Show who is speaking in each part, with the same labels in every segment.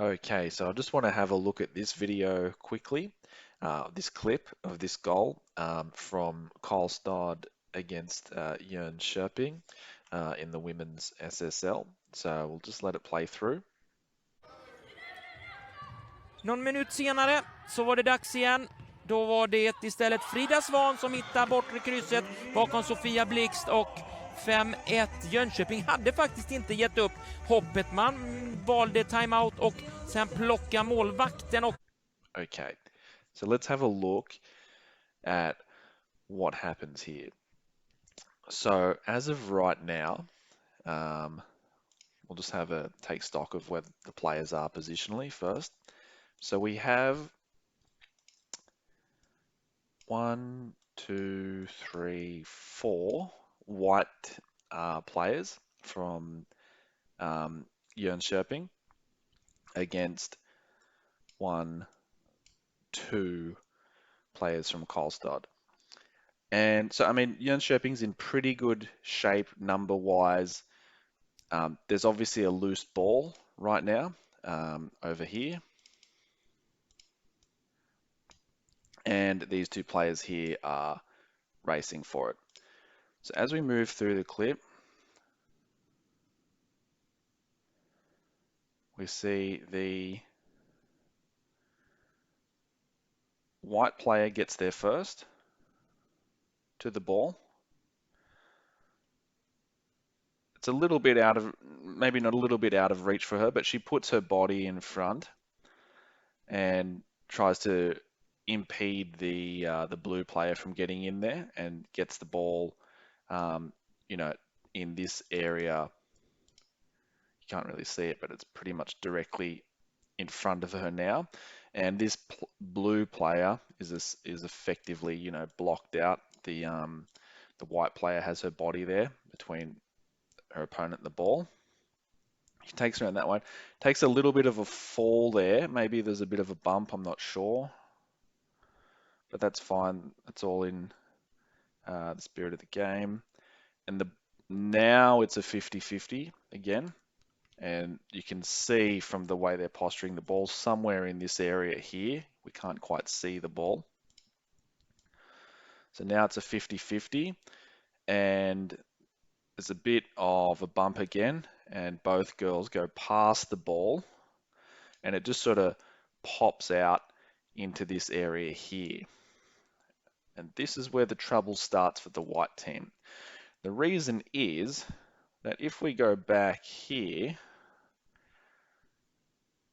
Speaker 1: Okay, so I just want to have a look at this video quickly, this clip of this goal from Karlstad against Jönköping in the women's SSL. So we'll just let it play through.
Speaker 2: Någon minut senare så var det dags igen. Då var det istället Frida Svan som hittar bortre krysset bakom Sofia Blixt och 5-1. Jönköping hade faktiskt inte gett upp hoppet. Man valde timeout och sen plocka målvakten.
Speaker 1: Okay, so let's have a look at what happens here. So as of right now, we'll just have a take stock of where the players are positionally first. So we have 1, 2, 3, 4 white players from Jönköping against 1, 2 players from Karlstad. And so, I mean, Jönköping's in pretty good shape number-wise. There's obviously a loose ball right now over here. And these two players here are racing for it. So as we move through the clip, we see the white player gets there first to the ball. It's a little bit out of, maybe not a little bit out of reach for her, but she puts her body in front and tries to impede the blue player from getting in there and gets the ball, you know, in this area. You can't really see it, but it's pretty much directly in front of her now. And this blue player is effectively, you know, blocked out. The white player has her body there between her opponent and the ball. He takes her around that one. Takes a little bit of a fall there. Maybe there's a bit of a bump, I'm not sure. But that's fine. That's all in the spirit of the game. And now it's a 50-50 again. And you can see from the way they're posturing the ball somewhere in this area here. We can't quite see the ball. So now it's a 50-50. And there's a bit of a bump again. And both girls go past the ball. And it just sort of pops out into this area here. And this is where the trouble starts for the white team. The reason is that if we go back here,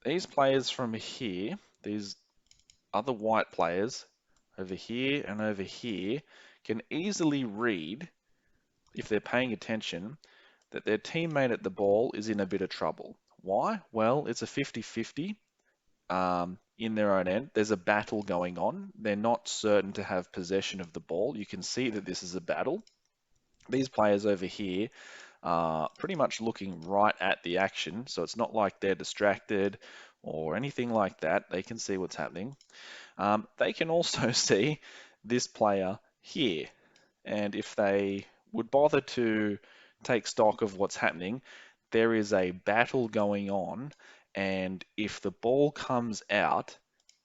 Speaker 1: these players from here, these other white players over here and over here, can easily read, if they're paying attention, that their teammate at the ball is in a bit of trouble. Why? Well, it's a 50-50 in their own end. There's a battle going on. They're not certain to have possession of the ball. You can see that this is a battle. These players over here are pretty much looking right at the action, so it's not like they're distracted or anything like that. They can see what's happening. They can also see this player here, and if they would bother to take stock of what's happening, there is a battle going on, and if the ball comes out,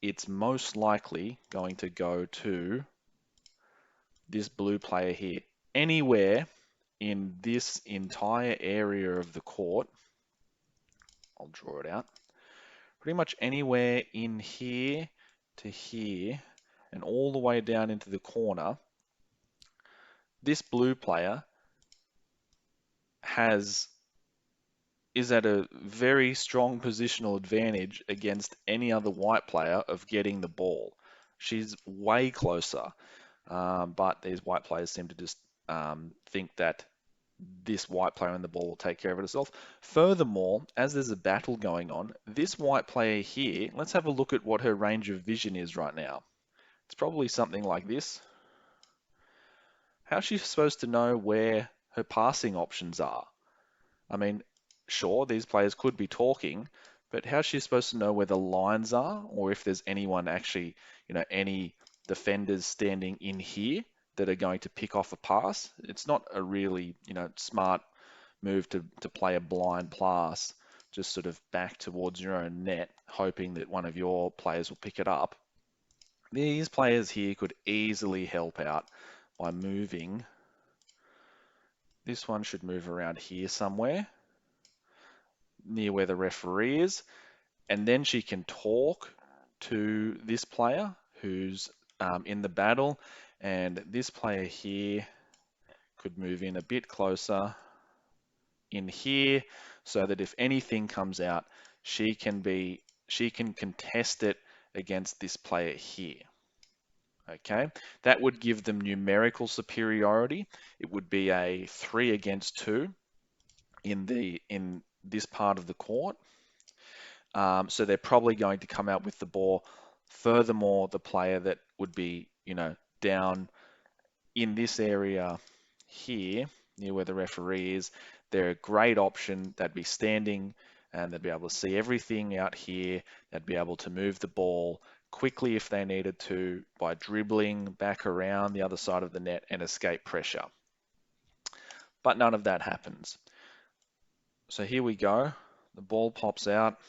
Speaker 1: it's most likely going to go to this blue player here. Anywhere in this entire area of the court, I'll draw it out, pretty much anywhere in here to here and all the way down into the corner, this blue player is at a very strong positional advantage against any other white player of getting the ball. She's way closer, but these white players seem to just think that this white player in the ball will take care of it itself. Furthermore, as there's a battle going on, this white player here, let's have a look at what her range of vision is right now. It's probably something like this. How's she supposed to know where her passing options are? I mean, sure, these players could be talking, but how's she supposed to know where the lines are, or if there's anyone actually, you know, any defenders standing in here that are going to pick off a pass? It's not a really, you know, smart move to play a blind pass just sort of back towards your own net, hoping that one of your players will pick it up. These players here could easily help out by moving. This one should move around here somewhere, near where the referee is, and then she can talk to this player who's in the battle, and this player here could move in a bit closer in here so that if anything comes out, she can contest it against this player here. Okay, that would give them numerical superiority. It would be a 3 against 2 in this part of the court. So they're probably going to come out with the ball. Furthermore, the player that would be, down in this area here, near where the referee is, they're a great option. They'd be standing and they'd be able to see everything out here. They'd be able to move the ball quickly if they needed to by dribbling back around the other side of the net and escape pressure. But none of that happens. So here we go. The ball pops out.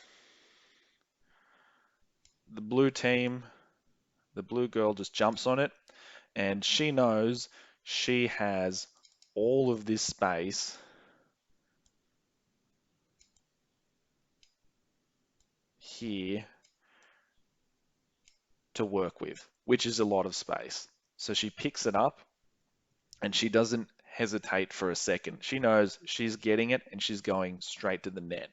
Speaker 1: The blue team, the blue girl just jumps on it, and she knows she has all of this space here to work with, which is a lot of space. So she picks it up and she doesn't hesitate for a second. She knows she's getting it and she's going straight to the net.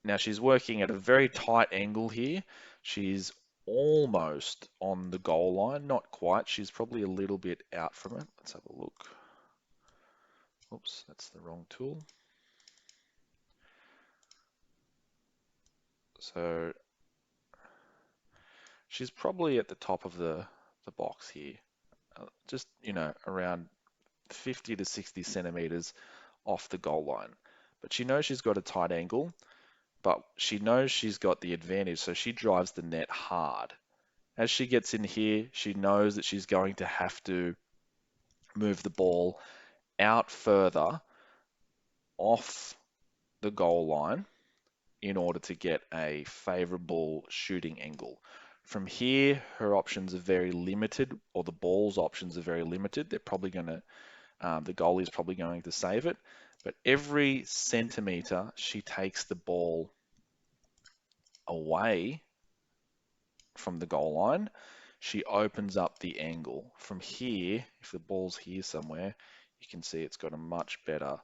Speaker 1: Now she's working at a very tight angle here. She's almost on the goal line, not quite. She's probably a little bit out from it. Let's have a look. Oops, that's the wrong tool. So she's probably at the top of the box here, just, around 50 to 60 centimeters off the goal line. But she knows she's got a tight angle, but she knows she's got the advantage, so she drives the net hard. As she gets in here, she knows that she's going to have to move the ball out further off the goal line in order to get a favorable shooting angle. From here, her options are very limited, or the ball's options are very limited. They're probably going to, the goalie is probably going to save it, but every centimeter she takes the ball away from the goal line, she opens up the angle. From here, if the ball's here somewhere, you can see it's got a much better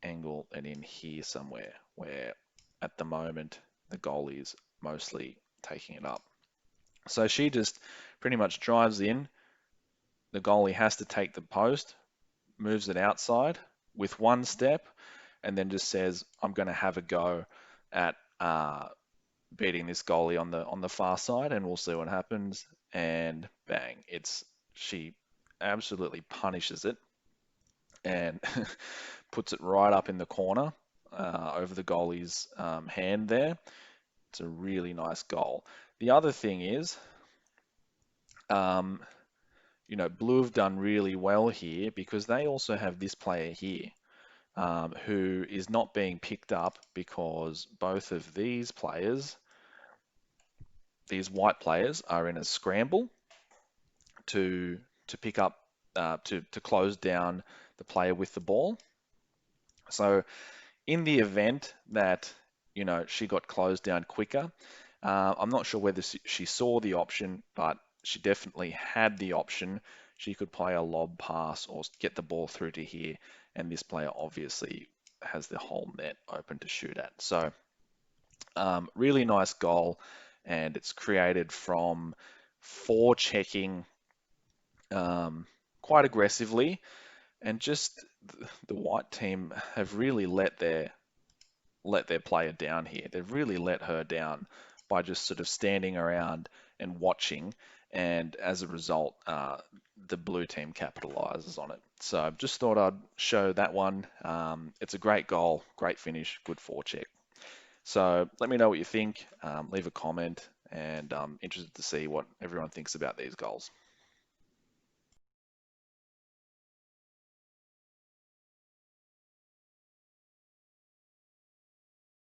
Speaker 1: angle than in here somewhere, where at the moment the goalie is mostly taking it up. So she just pretty much drives in. The goalie has to take the post, moves it outside with one step, and then just says, I'm going to have a go at beating this goalie on the far side, and we'll see what happens. And bang, she absolutely punishes it and puts it right up in the corner over the goalie's hand there. It's a really nice goal. The other thing is, Blue have done really well here because they also have this player here who is not being picked up because both of these players, these white players, are in a scramble to pick up, to close down the player with the ball. So in the event that, she got closed down quicker, I'm not sure whether she saw the option, but she definitely had the option. She could play a lob pass or get the ball through to here, and this player obviously has the whole net open to shoot at. So really nice goal, and it's created from forechecking quite aggressively, and just the white team have really let their player down here. They've really let her down by just sort of standing around and watching, and as a result, the blue team capitalizes on it. So I just thought I'd show that one. It's a great goal, great finish, good forecheck. So let me know what you think, leave a comment, and I'm interested to see what everyone thinks about these goals.